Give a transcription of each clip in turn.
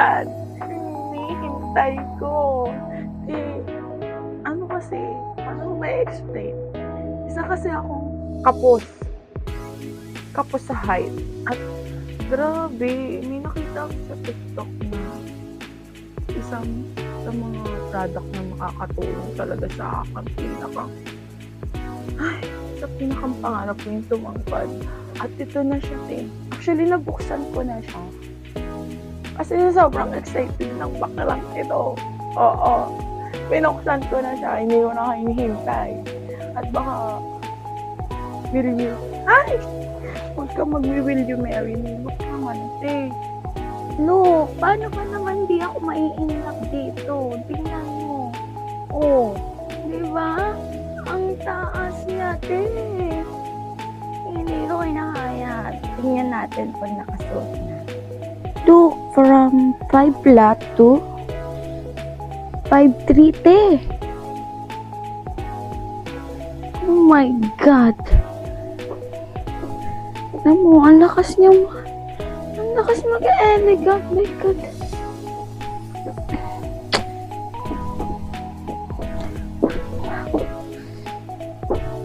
yan. Hinihintay ko. Ano kasi, paano may explain? Isa kasi akong kapos sa height. At grabe, may nakita ako sa TikTok na isang sa mga product na makakatulong talaga sa akin. Sa pinakang pangarap ko yung tumangkad. At ito na siya, Actually, nabuksan ko na siya. Kasi sobrang excited ng baklang ito. Oo. Pinuksan ko na siya. Hindi ko na hinihintay. At baka, huwag ka mag-will you marry me. Huwag naman, Look, paano ka naman di ako maiinlak dito? Tingnan mo. Oh, di ba? Ang taas niya, Hindi ko kinakaya. Tingnan natin pag nakasuot na. Look, from 5 flat to 5'3", Oh my God. Alam mo, ang lakas niya mag-elegant. My God.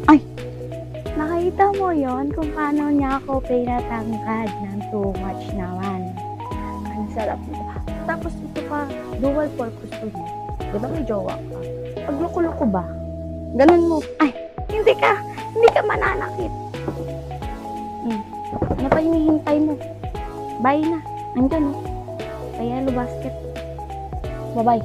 Ay, nakita mo yon kung paano niya ako pinatangkad ng too much naman. Ang sarap nito. Tapos ito pa, dual purpose to mo. Diba may jowa ka? Pag loko-loko ba? Ganun mo. Ay, hindi ka mananakit. Ano pa hinihintay mo? Bye na. Andyan, sa yellow basket. Bye-bye.